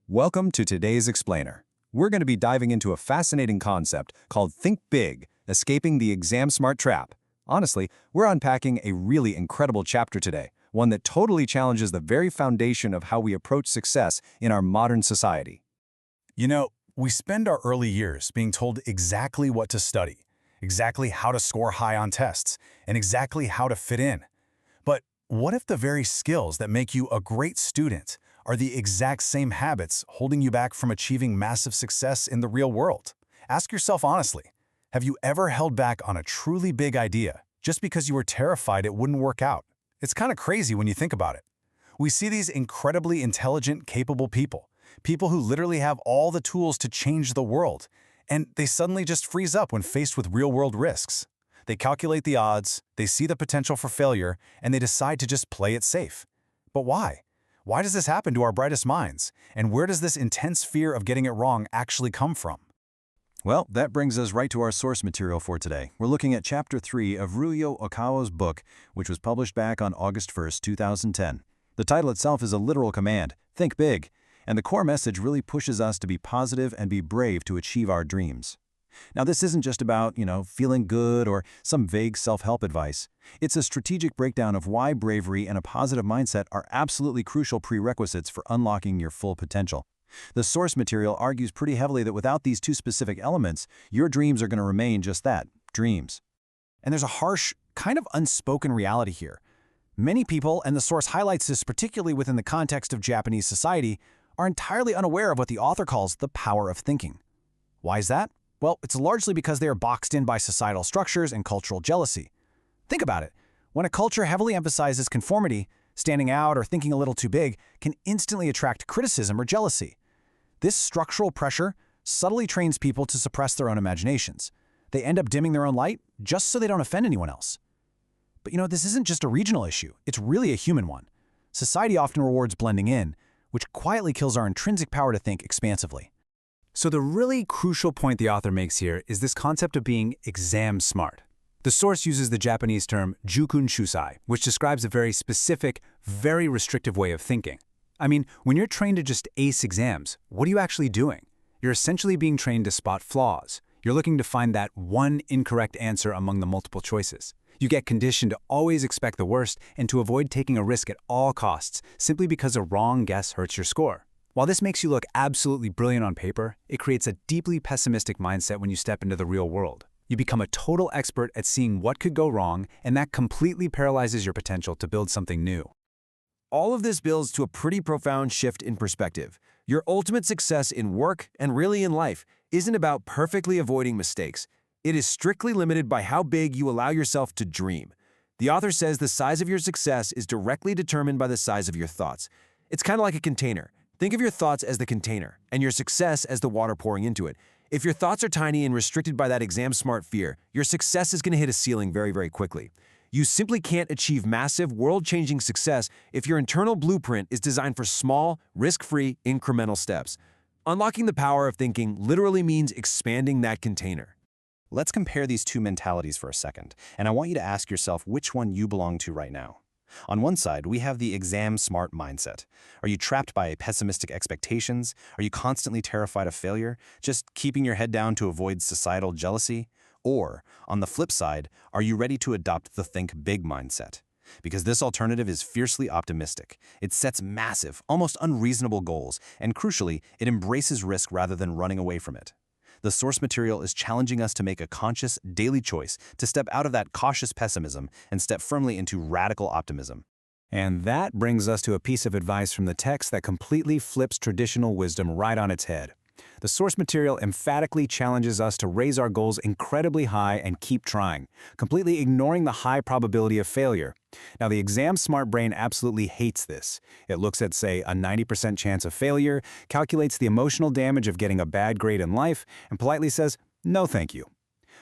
Welcome to today's explainer. We're going to be diving into a fascinating concept called Think Big, Escaping the Exam Smart Trap. Honestly, we're unpacking a really incredible chapter today, one that totally challenges the very foundation of how we approach success in our modern society. You know, we spend our early years being told exactly what to study, exactly how to score high on tests, and exactly how to fit in. But what if the very skills that make you a great student are the exact same habits holding you back from achieving massive success in the real world? Ask yourself honestly, have you ever held back on a truly big idea just because you were terrified it wouldn't work out? It's kind of crazy when you think about it. We see these incredibly intelligent, capable people who literally have all the tools to change the world, and they suddenly just freeze up when faced with real-world risks. They calculate the odds, they see the potential for failure, and they decide to just play it safe. But why? Why does this happen to our brightest minds? And where does this intense fear of getting it wrong actually come from? Well, that brings us right to our source material for today. We're looking at Chapter 3 of Ryuho Okawa's book, which was published back on August 1st, 2010. The title itself is a literal command, think big, and the core message really pushes us to be positive and be brave to achieve our dreams. Now, this isn't just about, feeling good or some vague self-help advice. It's a strategic breakdown of why bravery and a positive mindset are absolutely crucial prerequisites for unlocking your full potential. The source material argues pretty heavily that without these two specific elements, your dreams are going to remain just that, dreams. And there's a harsh, kind of unspoken reality here. Many people, and the source highlights this particularly within the context of Japanese society, are entirely unaware of what the author calls the power of thinking. Why is that? Well, it's largely because they are boxed in by societal structures and cultural jealousy. Think about it. When a culture heavily emphasizes conformity, standing out or thinking a little too big can instantly attract criticism or jealousy. This structural pressure subtly trains people to suppress their own imaginations. They end up dimming their own light just so they don't offend anyone else. But this isn't just a regional issue. It's really a human one. Society often rewards blending in, which quietly kills our intrinsic power to think expansively. So the really crucial point the author makes here is this concept of being exam smart. The source uses the Japanese term jukun shusai, which describes a very specific, very restrictive way of thinking. I mean, when you're trained to just ace exams, what are you actually doing? You're essentially being trained to spot flaws. You're looking to find that one incorrect answer among the multiple choices. You get conditioned to always expect the worst and to avoid taking a risk at all costs, simply because a wrong guess hurts your score. While this makes you look absolutely brilliant on paper, it creates a deeply pessimistic mindset when you step into the real world. You become a total expert at seeing what could go wrong, and that completely paralyzes your potential to build something new. All of this builds to a pretty profound shift in perspective. Your ultimate success in work, and really in life, isn't about perfectly avoiding mistakes. It is strictly limited by how big you allow yourself to dream. The author says the size of your success is directly determined by the size of your thoughts. It's kind of like a container. Think of your thoughts as the container, and your success as the water pouring into it. If your thoughts are tiny and restricted by that exam-smart fear, your success is going to hit a ceiling very, very quickly. You simply can't achieve massive, world-changing success if your internal blueprint is designed for small, risk-free, incremental steps. Unlocking the power of thinking literally means expanding that container. Let's compare these two mentalities for a second, and I want you to ask yourself which one you belong to right now. On one side, we have the exam-smart mindset. Are you trapped by pessimistic expectations? Are you constantly terrified of failure, just keeping your head down to avoid societal jealousy? Or, on the flip side, are you ready to adopt the think big mindset? Because this alternative is fiercely optimistic. It sets massive, almost unreasonable goals, and crucially, it embraces risk rather than running away from it. The source material is challenging us to make a conscious, daily choice to step out of that cautious pessimism and step firmly into radical optimism. And that brings us to a piece of advice from the text that completely flips traditional wisdom right on its head. The source material emphatically challenges us to raise our goals incredibly high and keep trying, completely ignoring the high probability of failure. Now, the exam-smart brain absolutely hates this. It looks at, say, a 90% chance of failure, calculates the emotional damage of getting a bad grade in life, and politely says, "No, thank you."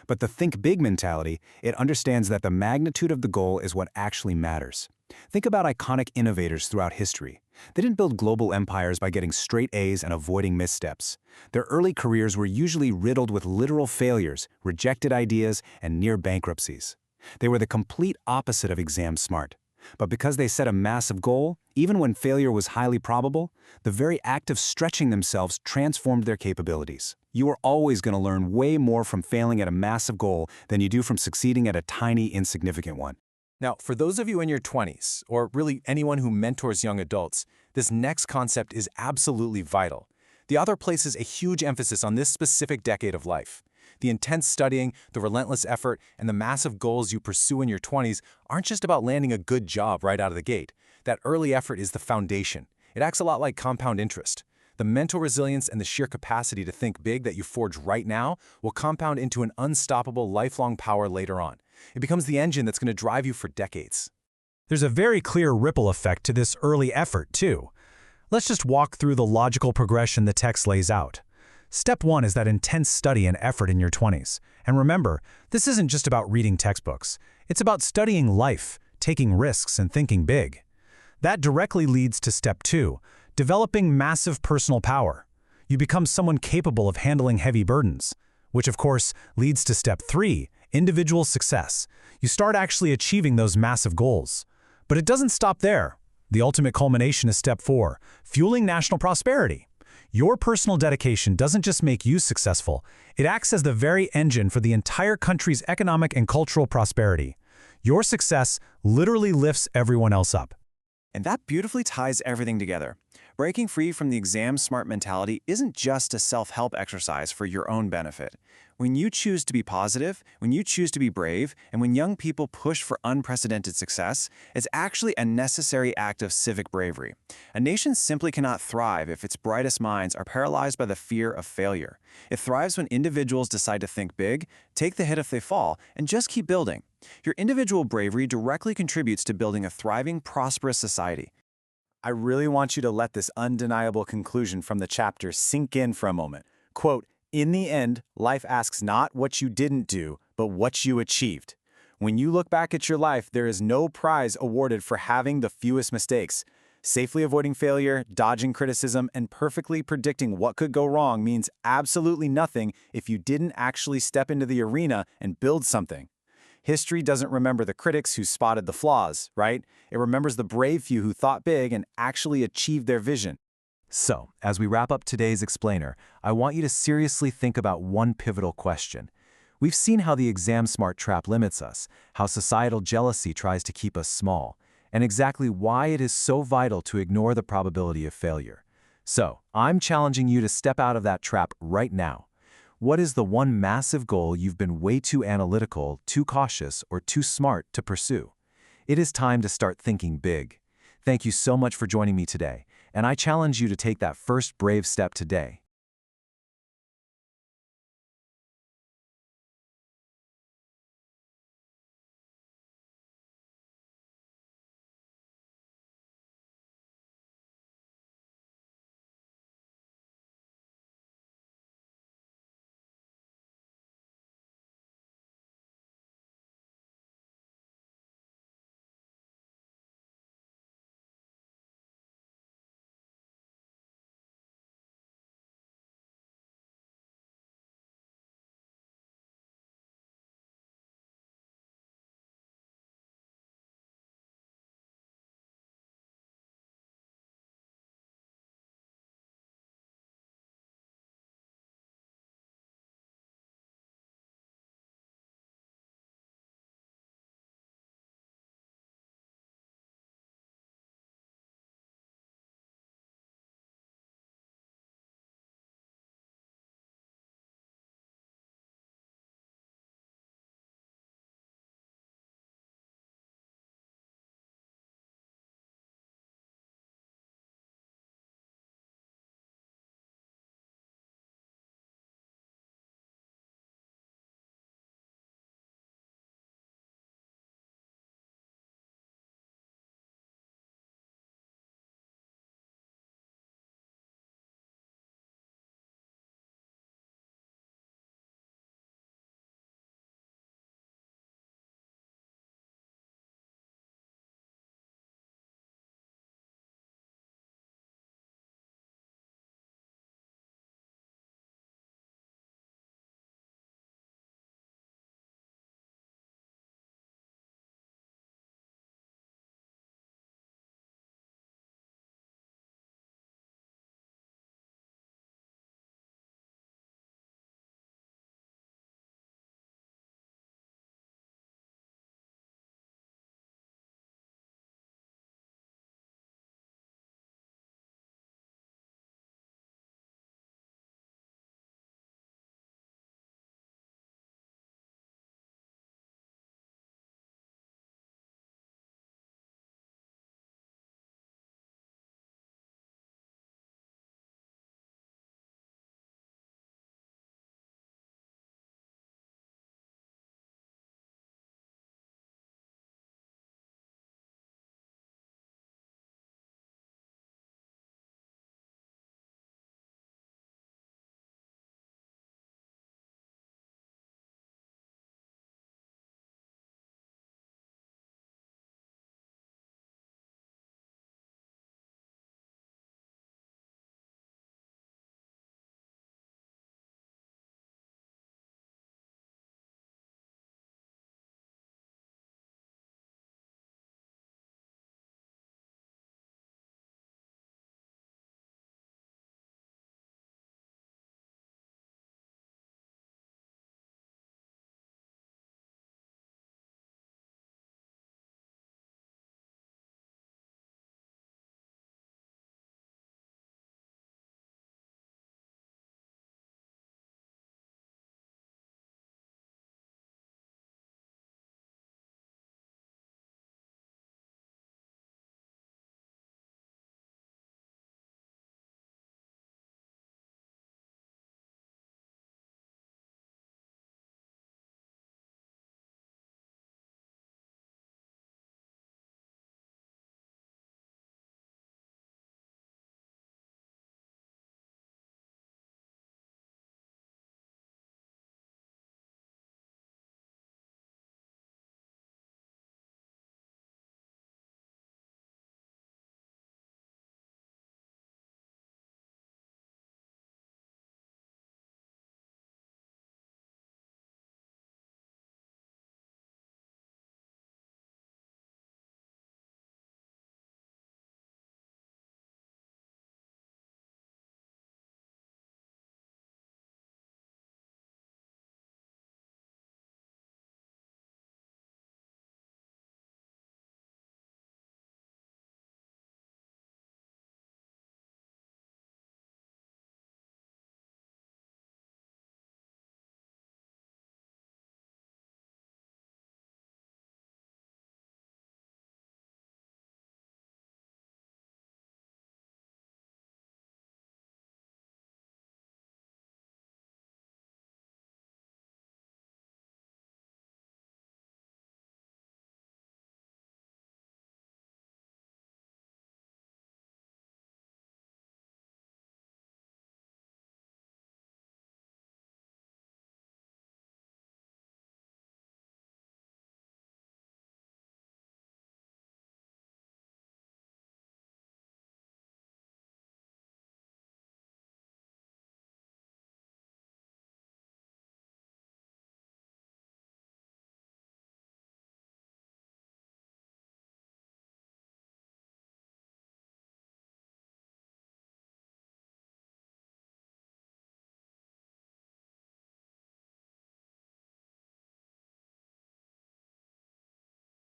But the think big mentality, it understands that the magnitude of the goal is what actually matters. Think about iconic innovators throughout history. They didn't build global empires by getting straight A's and avoiding missteps. Their early careers were usually riddled with literal failures, rejected ideas, and near bankruptcies. They were the complete opposite of exam smart. But because they set a massive goal, even when failure was highly probable, the very act of stretching themselves transformed their capabilities. You are always going to learn way more from failing at a massive goal than you do from succeeding at a tiny, insignificant one. Now, for those of you in your 20s, or really anyone who mentors young adults, this next concept is absolutely vital. The author places a huge emphasis on this specific decade of life. The intense studying, the relentless effort, and the massive goals you pursue in your 20s aren't just about landing a good job right out of the gate. That early effort is the foundation. It acts a lot like compound interest. The mental resilience and the sheer capacity to think big that you forge right now will compound into an unstoppable lifelong power later on. It becomes the engine that's going to drive you for decades. There's a very clear ripple effect to this early effort, too. Let's just walk through the logical progression the text lays out. Step 1 is that intense study and effort in your 20s. And remember, this isn't just about reading textbooks. It's about studying life, taking risks, and thinking big. That directly leads to Step 2, developing massive personal power. You become someone capable of handling heavy burdens, which of course leads to Step 3, individual success. You start actually achieving those massive goals. But it doesn't stop there. The ultimate culmination is Step 4, fueling national prosperity. Your personal dedication doesn't just make you successful, it acts as the very engine for the entire country's economic and cultural prosperity. Your success literally lifts everyone else up. And that beautifully ties everything together. Breaking free from the exam-smart mentality isn't just a self-help exercise for your own benefit. When you choose to be positive, when you choose to be brave, and when young people push for unprecedented success, it's actually a necessary act of civic bravery. A nation simply cannot thrive if its brightest minds are paralyzed by the fear of failure. It thrives when individuals decide to think big, take the hit if they fall, and just keep building. Your individual bravery directly contributes to building a thriving, prosperous society. I really want you to let this undeniable conclusion from the chapter sink in for a moment. Quote, "In the end, life asks not what you didn't do, but what you achieved." When you look back at your life, there is no prize awarded for having the fewest mistakes. Safely avoiding failure, dodging criticism, and perfectly predicting what could go wrong means absolutely nothing if you didn't actually step into the arena and build something. History doesn't remember the critics who spotted the flaws, right? It remembers the brave few who thought big and actually achieved their vision. So, as we wrap up today's explainer, I want you to seriously think about one pivotal question. We've seen how the exam-smart trap limits us, how societal jealousy tries to keep us small, and exactly why it is so vital to ignore the probability of failure. So, I'm challenging you to step out of that trap right now. What is the one massive goal you've been way too analytical, too cautious, or too smart to pursue? It is time to start thinking big. Thank you so much for joining me today, and I challenge you to take that first brave step today.